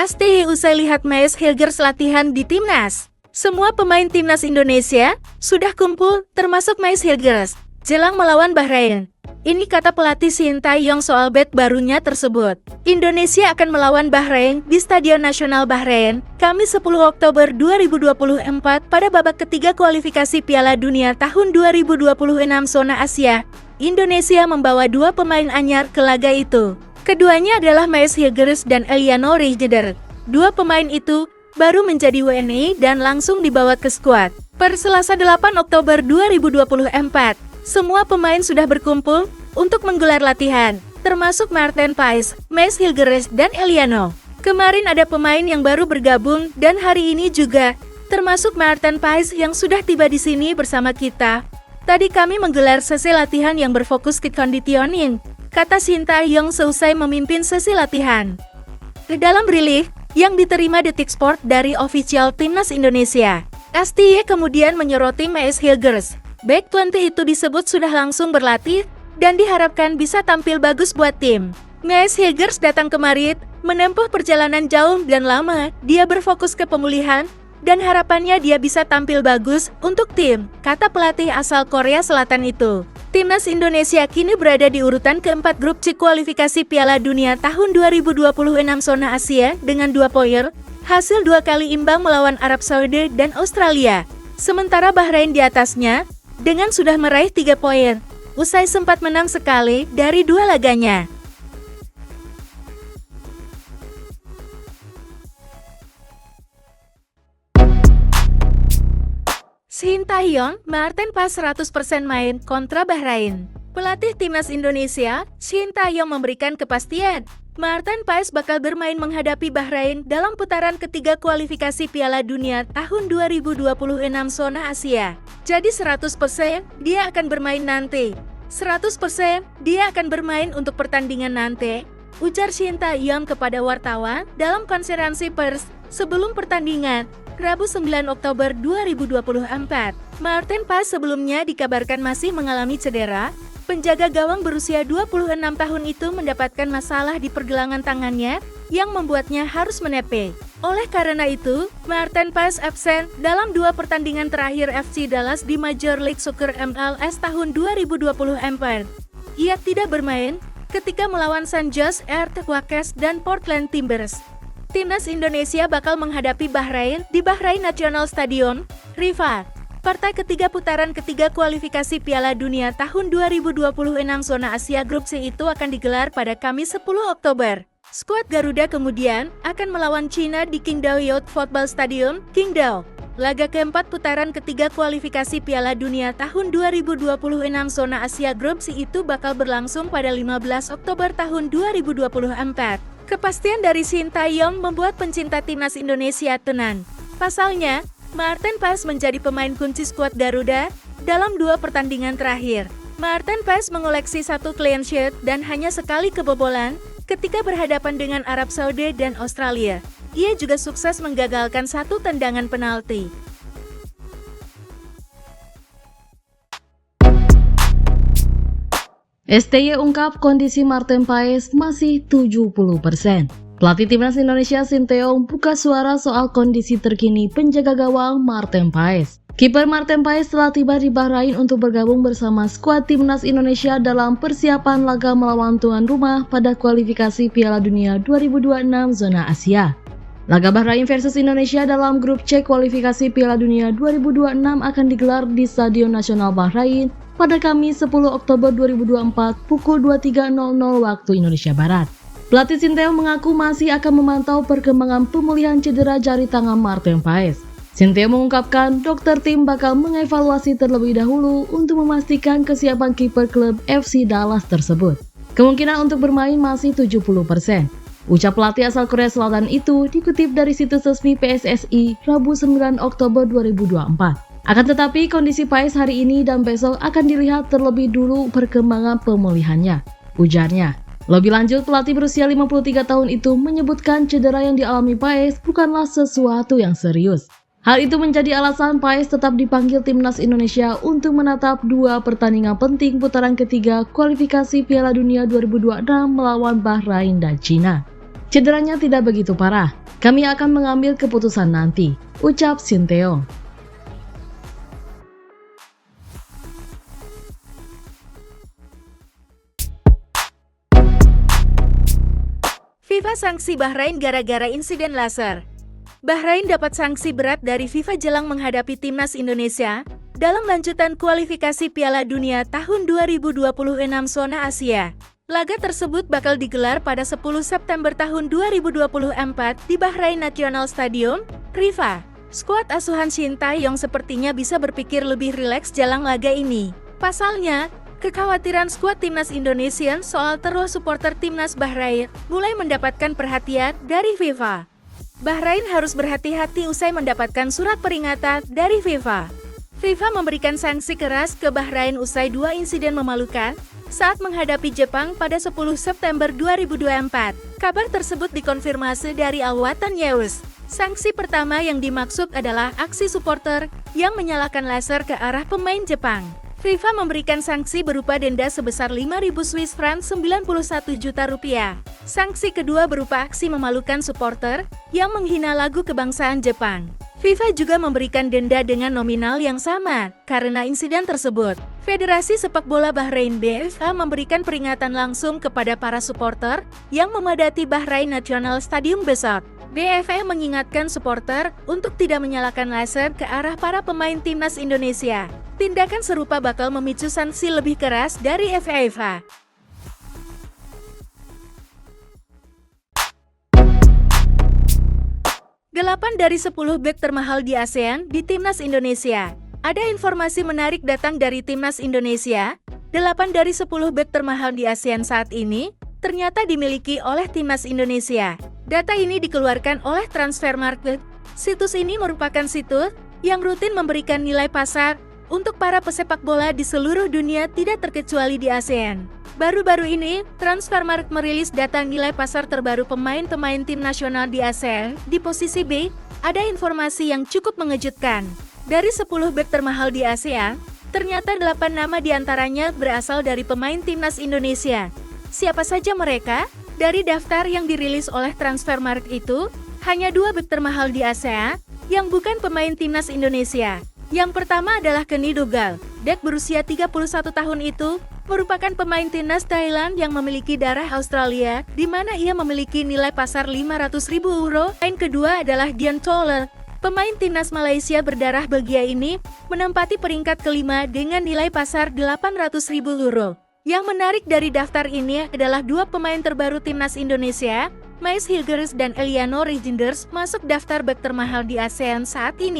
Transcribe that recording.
STY usai lihat Maes Hilgers latihan di Timnas. Semua pemain Timnas Indonesia sudah kumpul, termasuk Maes Hilgers, jelang melawan Bahrain. Ini kata pelatih Sintayong soal bat barunya tersebut. Indonesia akan melawan Bahrain di Stadion Nasional Bahrain, Kamis 10 Oktober 2024 pada babak ketiga kualifikasi Piala Dunia tahun 2026 zona Asia. Indonesia membawa dua pemain anyar ke laga itu. Keduanya adalah Maes Hilgers dan Eliano Rijdeder. Dua pemain itu baru menjadi WNI dan langsung dibawa ke skuad. Per Selasa 8 Oktober 2024, semua pemain sudah berkumpul untuk menggelar latihan, termasuk Maarten Paes, Maes Hilgers, dan Eliano. Kemarin ada pemain yang baru bergabung dan hari ini juga, termasuk Maarten Paes yang sudah tiba di sini bersama kita. Tadi kami menggelar sesi latihan yang berfokus ke conditioning, kata Sintayong seusai memimpin sesi latihan. Dalam rilis yang diterima Detik Sport dari official Timnas Indonesia, STY kemudian menyoroti Maes Hilgers. Back 20 itu disebut sudah langsung berlatih dan diharapkan bisa tampil bagus buat tim. Maes Hilgers datang kemari, menempuh perjalanan jauh dan lama, dia berfokus ke pemulihan, dan harapannya dia bisa tampil bagus untuk tim, kata pelatih asal Korea Selatan itu. Timnas Indonesia kini berada di urutan keempat grup C kualifikasi Piala Dunia tahun 2026 zona Asia dengan 2 poin, hasil 2 kali imbang melawan Arab Saudi dan Australia. Sementara Bahrain di atasnya, dengan sudah meraih 3 poin, usai sempat menang sekali dari 2 laganya. Sintayong, Maarten Paes 100% main kontra Bahrain. Pelatih Timnas Indonesia, Sintayong memberikan kepastian, Maarten Paes bakal bermain menghadapi Bahrain dalam putaran ketiga kualifikasi Piala Dunia tahun 2026 zona Asia. Jadi 100% dia akan bermain nanti. 100% dia akan bermain untuk pertandingan nanti, ujar Sintayong kepada wartawan dalam konferensi pers sebelum pertandingan. Rabu 9 Oktober 2024, Maarten Paes sebelumnya dikabarkan masih mengalami cedera. Penjaga gawang berusia 26 tahun itu mendapatkan masalah di pergelangan tangannya yang membuatnya harus menepi. Oleh karena itu, Maarten Paes absen dalam 2 pertandingan terakhir FC Dallas di Major League Soccer MLS tahun 2024. Ia tidak bermain ketika melawan San Jose Earthquakes dan Portland Timbers. Timnas Indonesia bakal menghadapi Bahrain di Bahrain National Stadium, Riyadh. Partai ketiga putaran ketiga kualifikasi Piala Dunia tahun 2026 zona Asia Grup C itu akan digelar pada Kamis 10 Oktober. Skuad Garuda kemudian akan melawan China di Qingdao Youth Football Stadium, Qingdao. Laga keempat putaran ketiga kualifikasi Piala Dunia tahun 2026 zona Asia Grup C itu bakal berlangsung pada 15 Oktober tahun 2024. Kepastian dari Sintayong membuat pencinta Timnas Indonesia tenang. Pasalnya, Maarten Paes menjadi pemain kunci skuad Garuda dalam 2 pertandingan terakhir. Maarten Paes mengoleksi 1 clean sheet dan hanya sekali kebobolan ketika berhadapan dengan Arab Saudi dan Australia. Ia juga sukses menggagalkan 1 tendangan penalti. STY ungkap kondisi Maarten Paes masih 70%. Pelatih Timnas Indonesia Sintayong buka suara soal kondisi terkini penjaga gawang Maarten Paes. Kiper Maarten Paes telah tiba di Bahrain untuk bergabung bersama skuad Timnas Indonesia dalam persiapan laga melawan tuan rumah pada kualifikasi Piala Dunia 2026 zona Asia. Laga Bahrain versus Indonesia dalam grup C kualifikasi Piala Dunia 2026 akan digelar di Stadion Nasional Bahrain pada Kamis 10 Oktober 2024 pukul 23.00 waktu Indonesia Barat. Pelatih Sintayong mengaku masih akan memantau perkembangan pemulihan cedera jari tangan Maarten Paes. Sintayong mengungkapkan dokter tim bakal mengevaluasi terlebih dahulu untuk memastikan kesiapan kiper klub FC Dallas tersebut. Kemungkinan untuk bermain masih 70%. Ucap pelatih asal Korea Selatan itu dikutip dari situs resmi PSSI Rabu 9 Oktober 2024. Akan tetapi kondisi Paes hari ini dan besok akan dilihat terlebih dulu perkembangan pemulihannya, ujarnya. Lebih lanjut, pelatih berusia 53 tahun itu menyebutkan cedera yang dialami Paes bukanlah sesuatu yang serius. Hal itu menjadi alasan Paes tetap dipanggil Timnas Indonesia untuk menatap 2 pertandingan penting putaran ketiga kualifikasi Piala Dunia 2026 melawan Bahrain dan China. Cederanya tidak begitu parah. Kami akan mengambil keputusan nanti, ucap Sinteyong. FIFA sanksi Bahrain gara-gara insiden laser. Bahrain dapat sanksi berat dari FIFA jelang menghadapi timnas Indonesia dalam lanjutan kualifikasi Piala Dunia tahun 2026 zona Asia. Laga tersebut bakal digelar pada 10 September tahun 2024 di Bahrain National Stadium, Rifa. Skuad asuhan Shin Tae-yong sepertinya bisa berpikir lebih rileks jelang laga ini. Pasalnya, kekhawatiran skuad timnas Indonesia soal terus supporter timnas Bahrain mulai mendapatkan perhatian dari FIFA. Bahrain harus berhati-hati usai mendapatkan surat peringatan dari FIFA. FIFA memberikan sanksi keras ke Bahrain usai 2 insiden memalukan saat menghadapi Jepang pada 10 September 2024. Kabar tersebut dikonfirmasi dari Al Watan News. Sanksi pertama yang dimaksud adalah aksi supporter yang menyalakan laser ke arah pemain Jepang. FIFA memberikan sanksi berupa denda sebesar 5.000 Swiss franc 91 juta rupiah. Sanksi kedua berupa aksi memalukan supporter yang menghina lagu kebangsaan Jepang. FIFA juga memberikan denda dengan nominal yang sama karena insiden tersebut. Federasi Sepak Bola Bahrain BFA memberikan peringatan langsung kepada para supporter yang memadati Bahrain National Stadium besok. BFA mengingatkan supporter untuk tidak menyalakan laser ke arah para pemain timnas Indonesia. Tindakan serupa bakal memicu sanksi lebih keras dari FIFA. Delapan dari 10 bek termahal di ASEAN di Timnas Indonesia. Ada informasi menarik datang dari Timnas Indonesia. 8 dari 10 bek termahal di ASEAN saat ini ternyata dimiliki oleh Timnas Indonesia. Data ini dikeluarkan oleh Transfermarkt. Situs ini merupakan situs yang rutin memberikan nilai pasar untuk para pesepak bola di seluruh dunia tidak terkecuali di ASEAN. Baru-baru ini, Transfermarkt merilis data nilai pasar terbaru pemain-pemain tim nasional di ASEAN. Di posisi B, ada informasi yang cukup mengejutkan. Dari 10 bek termahal di ASEAN, ternyata 8 nama diantaranya berasal dari pemain timnas Indonesia. Siapa saja mereka? Dari daftar yang dirilis oleh Transfermarkt itu, hanya 2 bek termahal di ASEAN yang bukan pemain timnas Indonesia. Yang pertama adalah Kenny Dogal. Bek berusia 31 tahun itu merupakan pemain timnas Thailand yang memiliki darah Australia, di mana ia memiliki nilai pasar 500.000 euro. Pemain kedua adalah Dian Toller. Pemain timnas Malaysia berdarah Belgia ini menempati peringkat kelima dengan nilai pasar 800.000 euro. Yang menarik dari daftar ini adalah 2 pemain terbaru timnas Indonesia, Mais Hilgers dan Eliano Regenders, masuk daftar bek termahal di ASEAN saat ini.